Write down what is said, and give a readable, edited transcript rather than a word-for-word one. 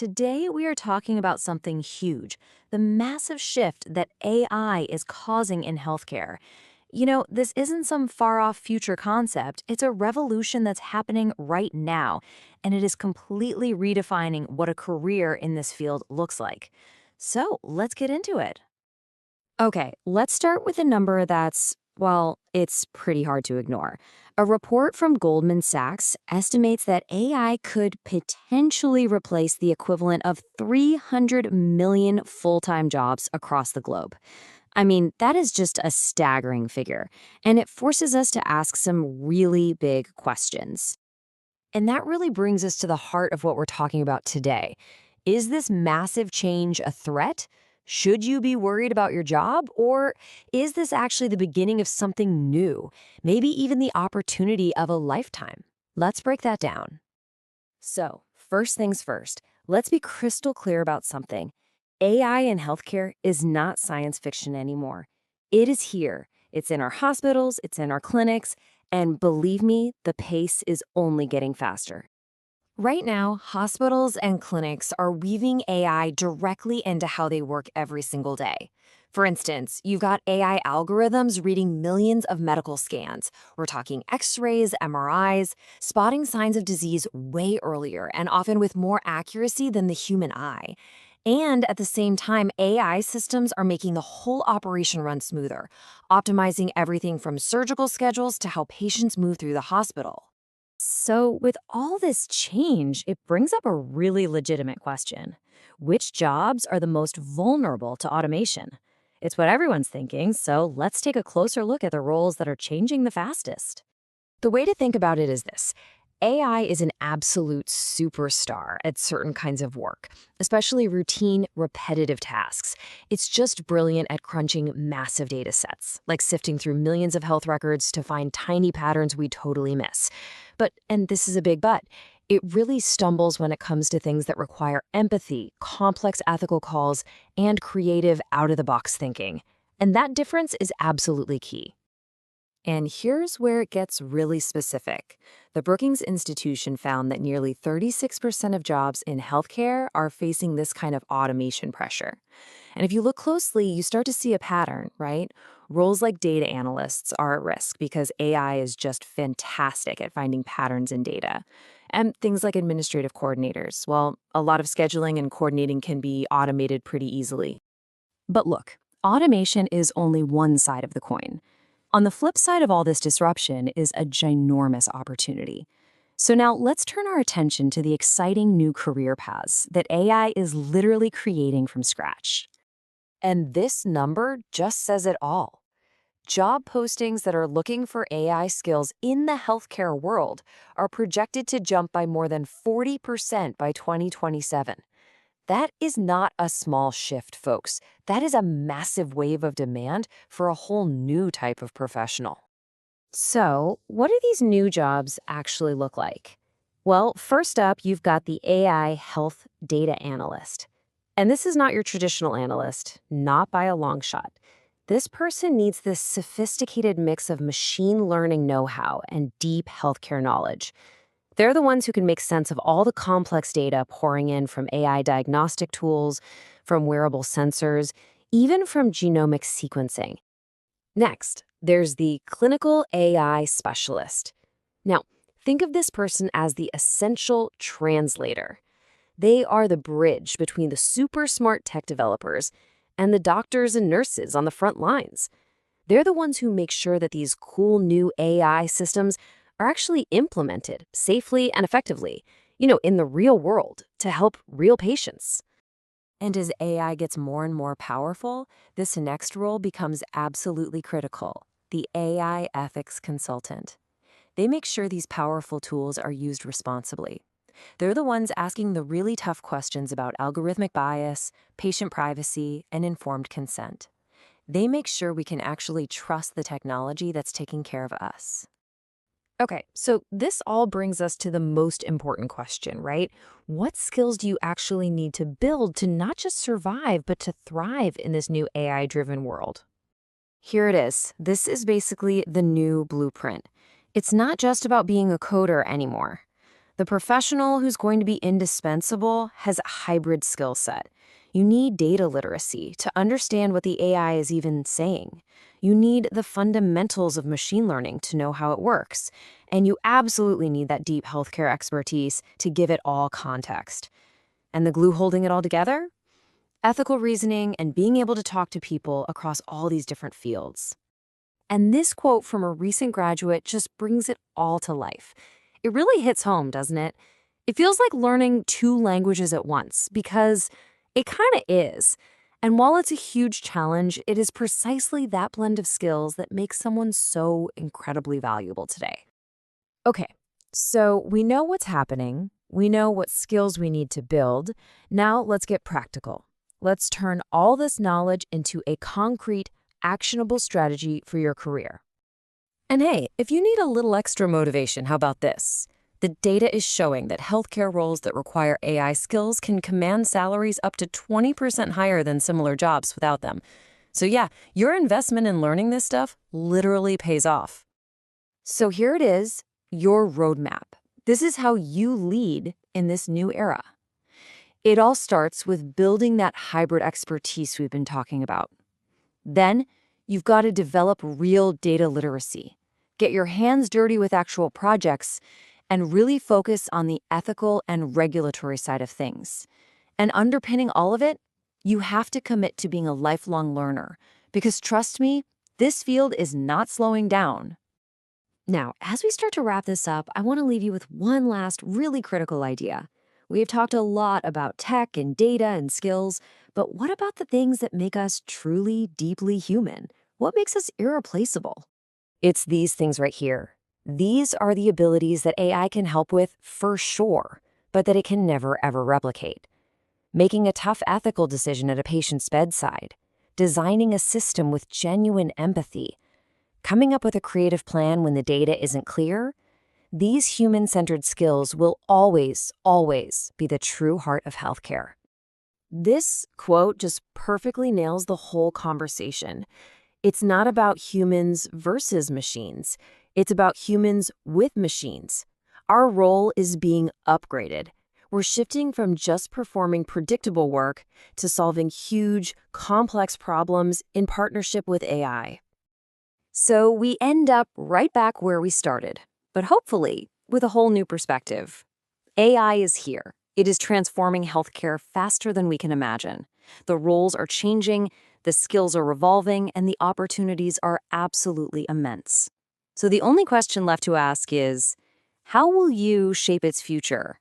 Today we are talking about something huge, the massive shift that AI is causing in healthcare. This isn't some far-off future concept, it's a revolution that's happening right now, and it is completely redefining what a career in this field looks like. So let's get into it. Okay, let's start with a number that's, well, it's pretty hard to ignore. A report from Goldman Sachs estimates that AI could potentially replace the equivalent of 300 million full-time jobs across the globe. I mean, that is just a staggering figure, and it forces us to ask some really big questions. And that really brings us to the heart of what we're talking about today. Is this massive change a threat? Should you be worried about your job? Or is this actually the beginning of something new? Maybe even the opportunity of a lifetime? Let's break that down. So, first things first, let's be crystal clear about something. AI in healthcare is not science fiction anymore. It is here. It's in our hospitals, it's in our clinics, and believe me, the pace is only getting faster. Right now, hospitals and clinics are weaving AI directly into how they work every single day. For instance, you've got AI algorithms reading millions of medical scans. We're talking x-rays, MRIs, spotting signs of disease way earlier and often with more accuracy than the human eye. And at the same time, AI systems are making the whole operation run smoother, optimizing everything from surgical schedules to how patients move through the hospital. So, with all this change, it brings up a really legitimate question. Which jobs are the most vulnerable to automation? It's what everyone's thinking, so let's take a closer look at the roles that are changing the fastest. The way to think about it is this. AI is an absolute superstar at certain kinds of work, especially routine, repetitive tasks. It's just brilliant at crunching massive data sets, like sifting through millions of health records to find tiny patterns we totally miss. But, and this is a big but, it really stumbles when it comes to things that require empathy, complex ethical calls, and creative out-of-the-box thinking. And that difference is absolutely key. And here's where it gets really specific. The Brookings Institution found that nearly 36% of jobs in healthcare are facing this kind of automation pressure. And if you look closely, you start to see a pattern, right? Roles like data analysts are at risk because AI is just fantastic at finding patterns in data. And things like administrative coordinators, well, a lot of scheduling and coordinating can be automated pretty easily. But look, automation is only one side of the coin. On the flip side of all this disruption is a ginormous opportunity. So now let's turn our attention to the exciting new career paths that AI is literally creating from scratch. And this number just says it all. Job postings that are looking for AI skills in the healthcare world are projected to jump by more than 40% by 2027. That is not a small shift, folks. That is a massive wave of demand for a whole new type of professional. So, what do these new jobs actually look like? Well, first up, you've got the AI health data analyst. And this is not your traditional analyst, not by a long shot. This person needs this sophisticated mix of machine learning know-how and deep healthcare knowledge. They're the ones who can make sense of all the complex data pouring in from AI diagnostic tools, from wearable sensors, even from genomic sequencing. Next, there's the clinical AI specialist. Now, think of this person as the essential translator. They are the bridge between the super smart tech developers and the doctors and nurses on the front lines. They're the ones who make sure that these cool new AI systems are actually implemented safely and effectively, in the real world to help real patients. And as AI gets more and more powerful, this next role becomes absolutely critical, the AI ethics consultant. They make sure these powerful tools are used responsibly. They're the ones asking the really tough questions about algorithmic bias, patient privacy, and informed consent. They make sure we can actually trust the technology that's taking care of us. Okay, so this all brings us to the most important question, right? What skills do you actually need to build to not just survive, but to thrive in this new AI-driven world? Here it is. This is basically the new blueprint. It's not just about being a coder anymore. The professional who's going to be indispensable has a hybrid skill set. You need data literacy to understand what the AI is even saying. You need the fundamentals of machine learning to know how it works. And you absolutely need that deep healthcare expertise to give it all context. And the glue holding it all together? Ethical reasoning and being able to talk to people across all these different fields. And this quote from a recent graduate just brings it all to life. It really hits home, doesn't it? It feels like learning two languages at once because it kind of is. And while it's a huge challenge, it is precisely that blend of skills that makes someone so incredibly valuable today. Okay, so we know what's happening. We know what skills we need to build. Now let's get practical. Let's turn all this knowledge into a concrete, actionable strategy for your career. And hey, if you need a little extra motivation, how about this? The data is showing that healthcare roles that require AI skills can command salaries up to 20% higher than similar jobs without them. So yeah, your investment in learning this stuff literally pays off. So here it is, your roadmap. This is how you lead in this new era. It all starts with building that hybrid expertise we've been talking about. Then, you've got to develop real data literacy. Get your hands dirty with actual projects and really focus on the ethical and regulatory side of things. And underpinning all of it, you have to commit to being a lifelong learner because trust me, this field is not slowing down. Now, as we start to wrap this up, I want to leave you with one last really critical idea. We have talked a lot about tech and data and skills, but what about the things that make us truly, deeply human? What makes us irreplaceable? It's these things right here. These are the abilities that AI can help with for sure, but that it can never ever replicate. Making a tough ethical decision at a patient's bedside, designing a system with genuine empathy, coming up with a creative plan when the data isn't clear. These human-centered skills will always, always be the true heart of healthcare. This quote just perfectly nails the whole conversation. It's not about humans versus machines. It's about humans with machines. Our role is being upgraded. We're shifting from just performing predictable work to solving huge, complex problems in partnership with AI. So we end up right back where we started, but hopefully with a whole new perspective. AI is here. It is transforming healthcare faster than we can imagine. The roles are changing, the skills are evolving, and the opportunities are absolutely immense. So the only question left to ask is, how will you shape its future?